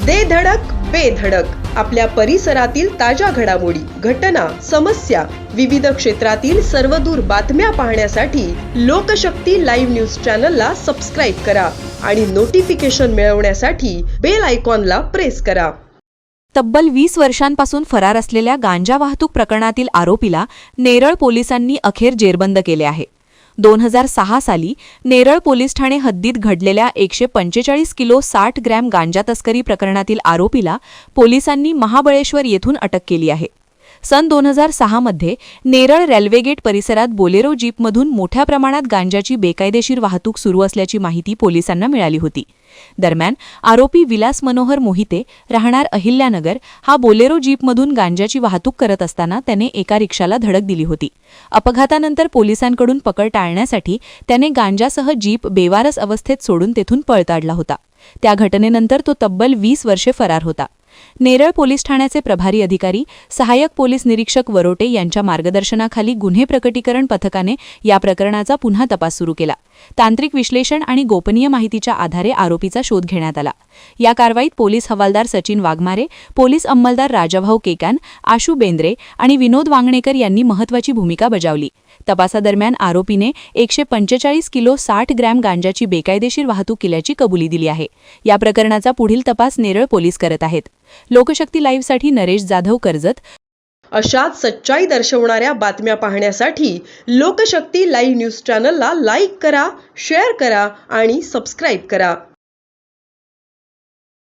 दे धडक बेधडक आपल्या परिसरातील ताज्या घडामोडी, घटना, समस्या, विविध क्षेत्रातील सर्वदूर बातम्या पाहण्यासाठी लोकशक्ती लाईव्ह न्यूज चॅनलला सबस्क्राईब करा आणि नोटिफिकेशन मिळवण्यासाठी बेल आयकॉनला प्रेस करा. तब्बल 20 वर्षांपासून फरार असलेल्या गांजा वाहतूक प्रकरणातील आरोपीला नेरळ पोलिसांनी अखेर जेरबंद केले आहे. 2006 साली नेरळ पोलीस ठाणे हद्दीत घडलेल्या 145 किलो 60 ग्रॅम गांजा तस्करी प्रकरणातील आरोपीला पोलिसांनी महाबळेश्वर येथून अटक केली आहे. सन 2006 मध्ये नेरळ रेल्वे गेट परिसरात बोलेरो जीपमधून मोठ्या प्रमाणात गांजाची बेकायदेशीर वाहतूक सुरू असल्याची माहिती पोलिसांना मिळाली होती. दरम्यान आरोपी विलास मनोहर मोहिते राहणार अहिल्यानगर हा बोलेरो जीपमधून गांजाची वाहतूक करत असताना त्याने एका रिक्षाला धडक दिली होती. अपघातानंतर पोलिसांकडून पकड टाळण्यासाठी त्याने गांजासह जीप बेवारस अवस्थेत सोडून तेथून पळ काढला होता. त्या घटनेनंतर तो तब्बल 20 वर्षे फरार होता. नेरळ पोलीस ठाण्याचे प्रभारी अधिकारी सहाय्यक पोलीस निरीक्षक वरोटे यांच्या मार्गदर्शनाखाली गुन्हे प्रकटीकरण पथकाने या प्रकरणाचा पुन्हा तपास सुरू केला. तांत्रिक विश्लेषण आणि गोपनीय माहितीच्या आधारे आरोपीचा शोध घेण्यात आला. या कारवाईत पोलीस हवालदार सचिन वाघमारे, पोलीस अंमलदार राजाभाऊ केकान, आशू बेंद्रे आणि विनोद वांगणेकर यांनी महत्त्वाची भूमिका बजावली. तपासादरम्यान आरोपीने 145 किलो 60 ग्रॅम गांजाची बेकायदेशीर वाहतूक केल्याची कबुली दिली आहे. या प्रकरणाचा पुढील तपास नेरळ पोलीस करत आहेत. लोकशक्ती लाईव्हसाठी नरेश जाधव, कर्जत. अशाच सच्चाई दर्शवणाऱ्या बातम्या पाहण्यासाठी लोकशक्ती लाईव्ह न्यूज चॅनलला लाईक करा, शेअर करा आणि सबस्क्राईब करा.